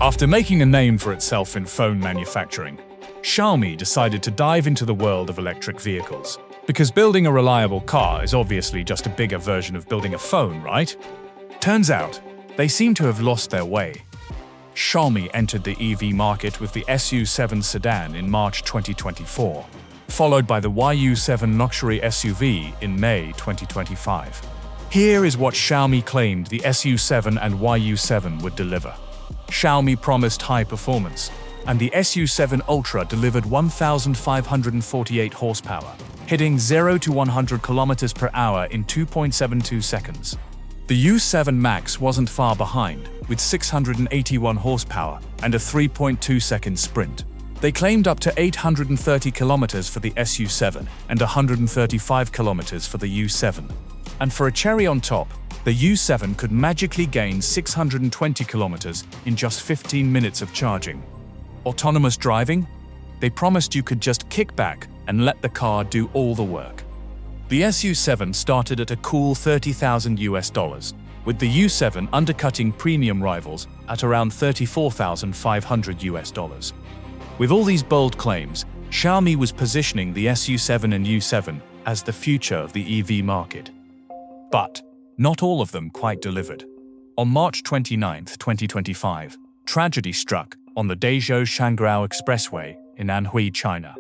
After making a name for itself in phone manufacturing, Xiaomi decided to dive into the world of electric vehicles. Because building a reliable car is obviously just a bigger version of building a phone, right? Turns out, they seem to have lost their way. Xiaomi entered the EV market with the SU7 sedan in March 2024, followed by the YU7 luxury SUV in May 2025. Here is what Xiaomi claimed the SU7 and YU7 would deliver. Xiaomi promised high performance, and the SU7 Ultra delivered 1,548 horsepower, hitting 0 to 100 km per hour in 2.72 seconds. The U7 Max wasn't far behind, with 681 horsepower and a 3.2-second sprint. They claimed up to 830 kilometers for the SU7 and 135 kilometers for the U7. And for a cherry on top, the U7 could magically gain 620 kilometers in just 15 minutes of charging. Autonomous driving? They promised you could just kick back and let the car do all the work. The SU7 started at a cool $30,000, with the U7 undercutting premium rivals at around $34,500. With all these bold claims, Xiaomi was positioning the SU7 and U7 as the future of the EV market. But not all of them quite delivered. On March 29, 2025, tragedy struck on the Dezhou-Shangrao Expressway in Anhui, China.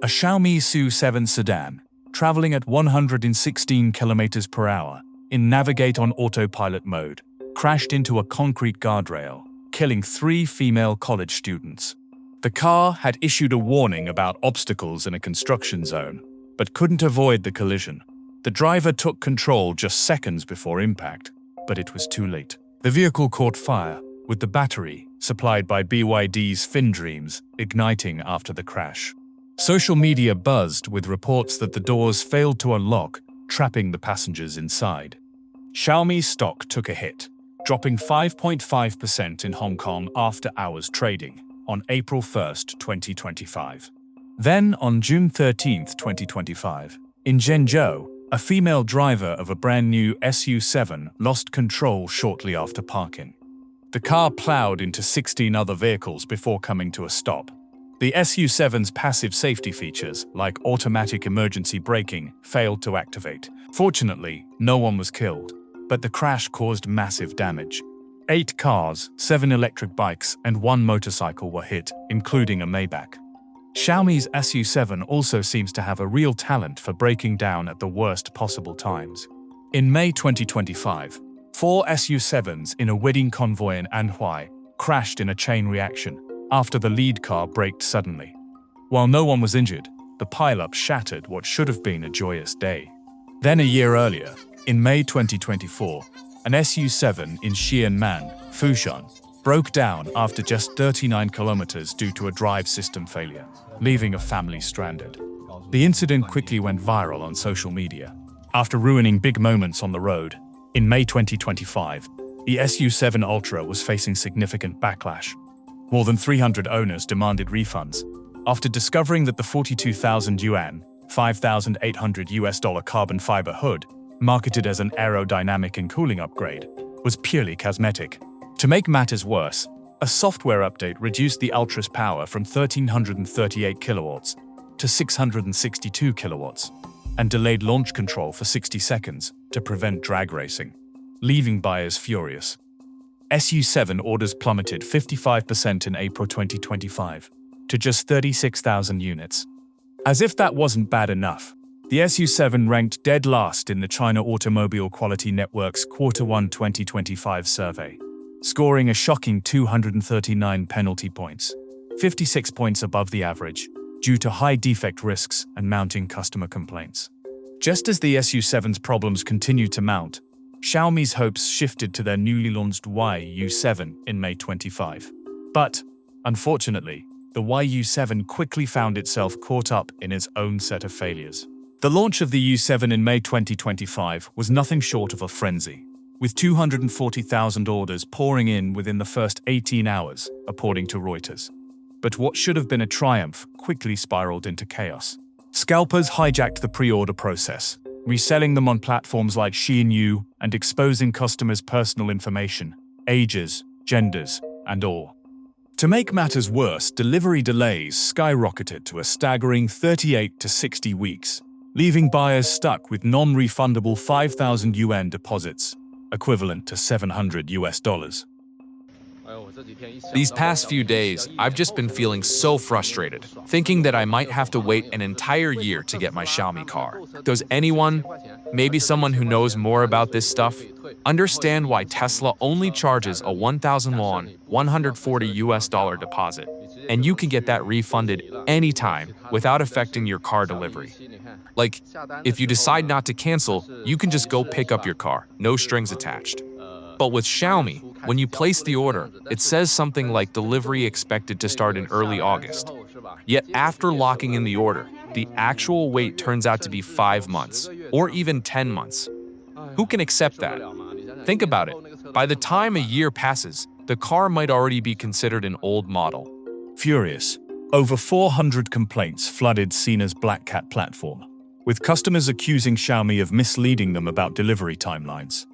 A Xiaomi SU7 sedan, traveling at 116 km per hour in Navigate on autopilot mode, crashed into a concrete guardrail, killing 3 female college students. The car had issued a warning about obstacles in a construction zone, but couldn't avoid the collision. The driver took control just seconds before impact, but it was too late. The vehicle caught fire, with the battery, supplied by BYD's FinDreams, igniting after the crash. Social media buzzed with reports that the doors failed to unlock, trapping the passengers inside. Xiaomi's stock took a hit, dropping 5.5% in Hong Kong after-hours trading on April 1, 2025. Then, on June 13, 2025, in Zhengzhou, a female driver of a brand-new SU7 lost control shortly after parking. The car plowed into 16 other vehicles before coming to a stop. The SU7's passive safety features, like automatic emergency braking, failed to activate. Fortunately, no one was killed, but the crash caused massive damage. 8 cars, 7 electric bikes, and 1 motorcycle were hit, including a Maybach. Xiaomi's SU7 also seems to have a real talent for breaking down at the worst possible times. In May 2025, 4 SU7s in a wedding convoy in Anhui crashed in a chain reaction after the lead car braked suddenly. While no one was injured, the pileup shattered what should have been a joyous day. Then a year earlier, in May 2024, an SU7 in Xianmen, Fushan, broke down after just 39 kilometers due to a drive system failure, leaving a family stranded. The incident quickly went viral on social media. After ruining big moments on the road, in May 2025, the SU7 Ultra was facing significant backlash. More than 300 owners demanded refunds after discovering that the 42,000 yuan, $5,800 carbon fiber hood, marketed as an aerodynamic and cooling upgrade, was purely cosmetic. To make matters worse, a software update reduced the Ultra's power from 1,338 kilowatts to 662 kilowatts and delayed launch control for 60 seconds to prevent drag racing, leaving buyers furious. SU7 orders plummeted 55% in April 2025 to just 36,000 units. As if that wasn't bad enough, the SU7 ranked dead last in the China Automobile Quality Network's Q1 2025 survey, scoring a shocking 239 penalty points, 56 points above the average, due to high defect risks and mounting customer complaints. Just as the SU7's problems continued to mount, Xiaomi's hopes shifted to their newly launched YU7 in May 25. But, unfortunately, the YU7 quickly found itself caught up in its own set of failures. The launch of the U7 in May 2025 was nothing short of a frenzy, with 240,000 orders pouring in within the first 18 hours, according to Reuters. But what should have been a triumph quickly spiraled into chaos. Scalpers hijacked the pre-order process, reselling them on platforms like Shein and exposing customers' personal information, ages, genders, and all. To make matters worse, delivery delays skyrocketed to a staggering 38 to 60 weeks, leaving buyers stuck with non-refundable 5,000 yuan deposits, equivalent to $700. These past few days, I've just been feeling so frustrated, thinking that I might have to wait an entire year to get my Xiaomi car. Does anyone, maybe someone who knows more about this stuff, understand why Tesla only charges a 1,000 won, $140 deposit, and you can get that refunded anytime without affecting your car delivery? Like, if you decide not to cancel, you can just go pick up your car, no strings attached. But with Xiaomi, when you place the order, it says something like delivery expected to start in early August. Yet after locking in the order, the actual wait turns out to be 5 months, or even 10 months. Who can accept that? Think about it. By the time a year passes, the car might already be considered an old model. Furious, over 400 complaints flooded Sina's Black Cat platform, with customers accusing Xiaomi of misleading them about delivery timelines.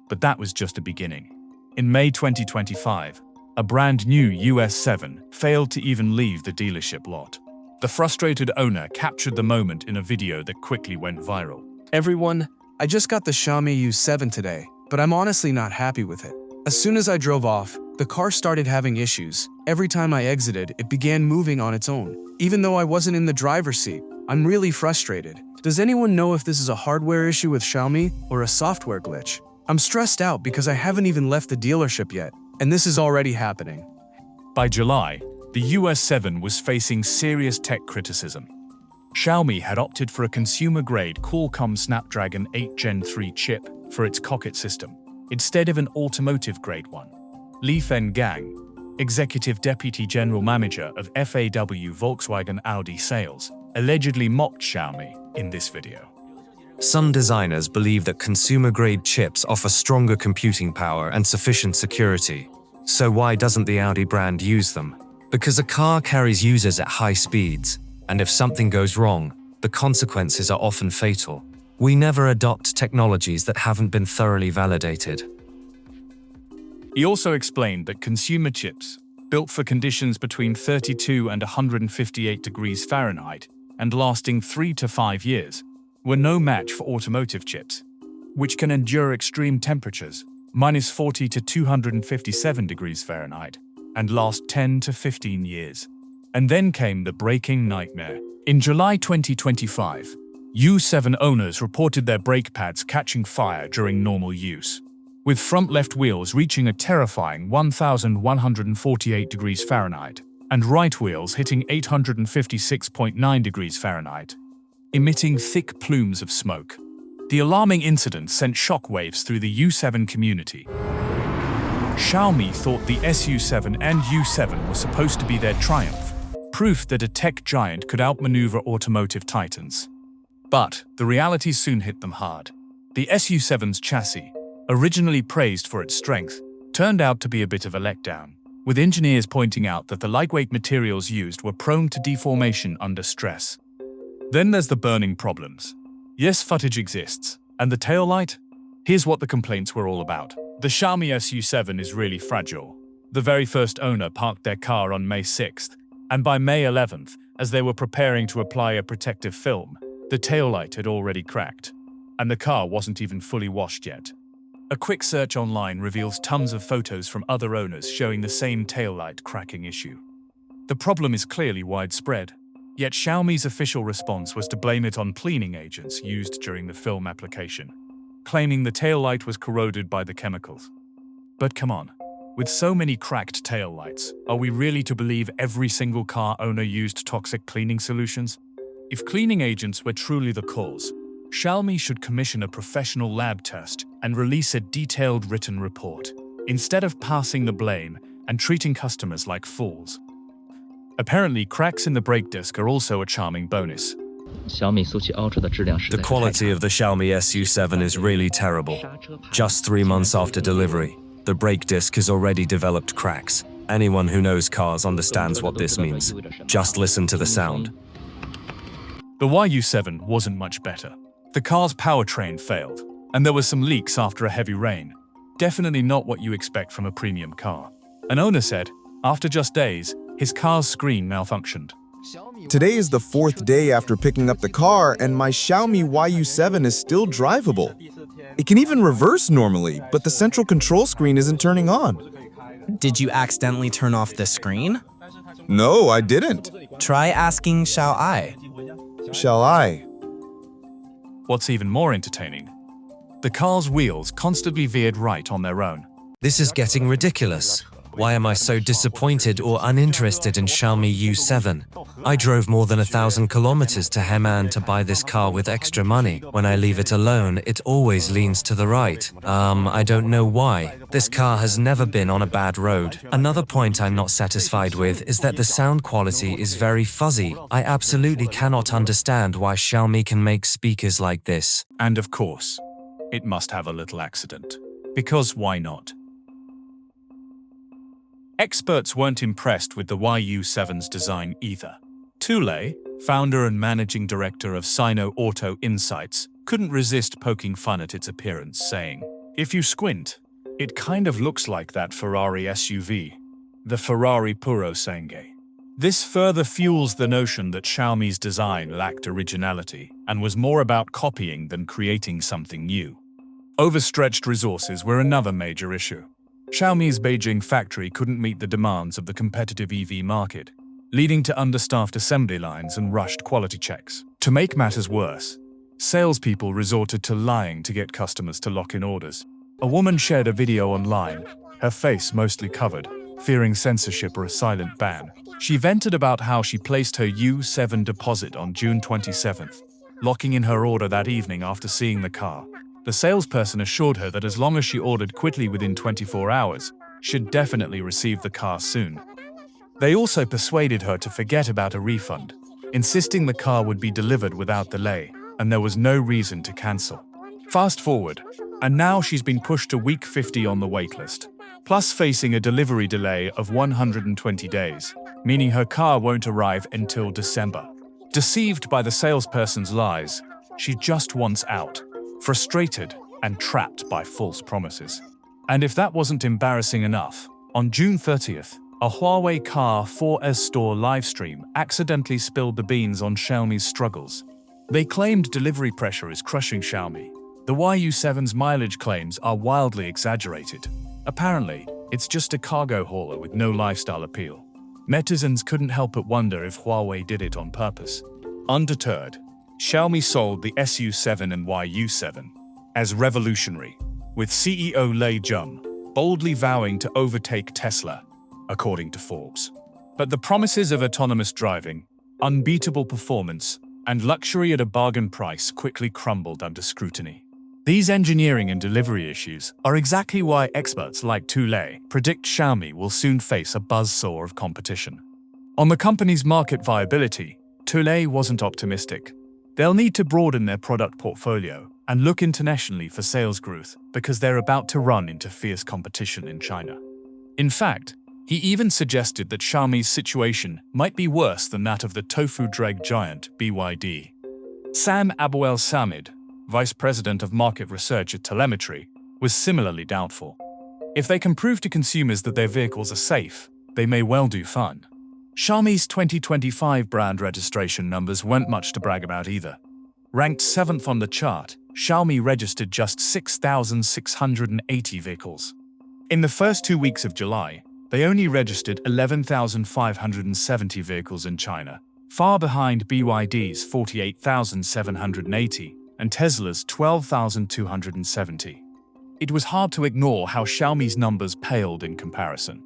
But that was just a beginning. In May 2025, a brand new YU7 failed to even leave the dealership lot. The frustrated owner captured the moment in a video that quickly went viral. Everyone, I just got the Xiaomi YU7 today, but I'm honestly not happy with it. As soon as I drove off, the car started having issues. Every time I exited, it began moving on its own. Even though I wasn't in the driver's seat, I'm really frustrated. Does anyone know if this is a hardware issue with Xiaomi or a software glitch? I'm stressed out because I haven't even left the dealership yet, and this is already happening. By July, the YU7 was facing serious tech criticism. Xiaomi had opted for a consumer-grade Qualcomm Snapdragon 8 Gen 3 chip for its cockpit system, instead of an automotive-grade one. Li Fenggang, Executive Deputy General Manager of FAW Volkswagen Audi Sales, allegedly mocked Xiaomi in this video. Some designers believe that consumer-grade chips offer stronger computing power and sufficient security. So why doesn't the Audi brand use them? Because a car carries users at high speeds, and if something goes wrong, the consequences are often fatal. We never adopt technologies that haven't been thoroughly validated. He also explained that consumer chips, built for conditions between 32 and 158 degrees Fahrenheit and lasting 3 to 5 years, were no match for automotive chips, which can endure extreme temperatures, -40 to 257 degrees Fahrenheit, and last 10 to 15 years. And then came the braking nightmare. In July 2025, YU7 owners reported their brake pads catching fire during normal use, with front left wheels reaching a terrifying 1,148 degrees Fahrenheit, and right wheels hitting 856.9 degrees Fahrenheit, emitting thick plumes of smoke. The alarming incident sent shockwaves through the YU7 community. Xiaomi thought the SU7 and YU7 were supposed to be their triumph, proof that a tech giant could outmaneuver automotive titans. But the reality soon hit them hard. The SU7's chassis, originally praised for its strength, turned out to be a bit of a letdown, with engineers pointing out that the lightweight materials used were prone to deformation under stress. Then there's the burning problems. Yes, footage exists. And the taillight? Here's what the complaints were all about. The Xiaomi SU7 is really fragile. The very first owner parked their car on May 6th, and by May 11th, as they were preparing to apply a protective film, the taillight had already cracked, and the car wasn't even fully washed yet. A quick search online reveals tons of photos from other owners showing the same taillight cracking issue. The problem is clearly widespread. Yet Xiaomi's official response was to blame it on cleaning agents used during the film application, claiming the taillight was corroded by the chemicals. But come on, with so many cracked taillights, are we really to believe every single car owner used toxic cleaning solutions? If cleaning agents were truly the cause, Xiaomi should commission a professional lab test and release a detailed written report, instead of passing the blame and treating customers like fools. Apparently, cracks in the brake disc are also a charming bonus. The quality of the Xiaomi SU7 is really terrible. Just 3 months after delivery, the brake disc has already developed cracks. Anyone who knows cars understands what this means. Just listen to the sound. The YU7 wasn't much better. The car's powertrain failed, and there were some leaks after a heavy rain. Definitely not what you expect from a premium car. An owner said, after just days, his car's screen malfunctioned. Today is the 4th day after picking up the car, and my Xiaomi YU7 is still drivable. It can even reverse normally, but the central control screen isn't turning on. Did you accidentally turn off the screen? No, I didn't. Try asking Xiaomi. Shall I? What's even more entertaining, the car's wheels constantly veered right on their own. This is getting ridiculous. Why am I so disappointed or uninterested in Xiaomi YU7? I drove more than 1,000 kilometers to Henan to buy this car with extra money. When I leave it alone, it always leans to the right. I don't know why. This car has never been on a bad road. Another point I'm not satisfied with is that the sound quality is very fuzzy. I absolutely cannot understand why Xiaomi can make speakers like this. And of course, it must have a little accident. Because why not? Experts weren't impressed with the YU7's design either. Tule, founder and managing director of Sino Auto Insights, couldn't resist poking fun at its appearance, saying, "If you squint, it kind of looks like that Ferrari SUV, the Ferrari Puro Sangue." This further fuels the notion that Xiaomi's design lacked originality and was more about copying than creating something new. Overstretched resources were another major issue. Xiaomi's Beijing factory couldn't meet the demands of the competitive EV market, leading to understaffed assembly lines and rushed quality checks. To make matters worse, salespeople resorted to lying to get customers to lock in orders. A woman shared a video online, her face mostly covered, fearing censorship or a silent ban. She vented about how she placed her YU7 deposit on June 27th, locking in her order that evening after seeing the car. The salesperson assured her that as long as she ordered quickly within 24 hours, she'd definitely receive the car soon. They also persuaded her to forget about a refund, insisting the car would be delivered without delay, and there was no reason to cancel. Fast forward, and now she's been pushed to week 50 on the waitlist, plus facing a delivery delay of 120 days, meaning her car won't arrive until December. Deceived by the salesperson's lies, she just wants out. Frustrated and trapped by false promises. And if that wasn't embarrassing enough, on June 30th, a Huawei Car 4S store livestream accidentally spilled the beans on Xiaomi's struggles. They claimed delivery pressure is crushing Xiaomi. The YU7's mileage claims are wildly exaggerated. Apparently, it's just a cargo hauler with no lifestyle appeal. Netizens couldn't help but wonder if Huawei did it on purpose. Undeterred, Xiaomi sold the SU7 and YU7 as revolutionary, with CEO Lei Jun boldly vowing to overtake Tesla, according to Forbes. But the promises of autonomous driving, unbeatable performance, and luxury at a bargain price quickly crumbled under scrutiny. These engineering and delivery issues are exactly why experts like Tule predict Xiaomi will soon face a buzzsaw of competition. On the company's market viability, Tule wasn't optimistic. They'll need to broaden their product portfolio and look internationally for sales growth because they're about to run into fierce competition in China. In fact, he even suggested that Xiaomi's situation might be worse than that of the tofu dreg giant BYD. Sam Abuel-Samid, vice president of market research at Telemetry, was similarly doubtful. If they can prove to consumers that their vehicles are safe, they may well do fine. Xiaomi's 2025 brand registration numbers weren't much to brag about either. Ranked 7th on the chart, Xiaomi registered just 6,680 vehicles. In the first 2 weeks of July, they only registered 11,570 vehicles in China, far behind BYD's 48,780 and Tesla's 12,270. It was hard to ignore how Xiaomi's numbers paled in comparison.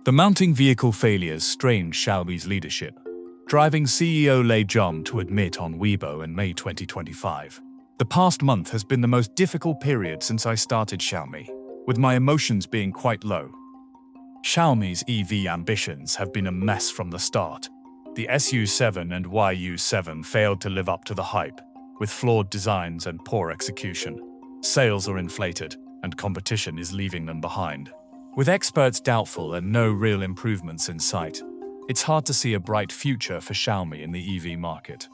The mounting vehicle failures strained Xiaomi's leadership, driving CEO Lei Jun to admit on Weibo in May 2025. "The past month has been the most difficult period since I started Xiaomi, with my emotions being quite low. Xiaomi's EV ambitions have been a mess from the start. The SU7 and YU7 failed to live up to the hype, with flawed designs and poor execution. Sales are inflated, and competition is leaving them behind. With experts doubtful and no real improvements in sight, it's hard to see a bright future for Xiaomi in the EV market."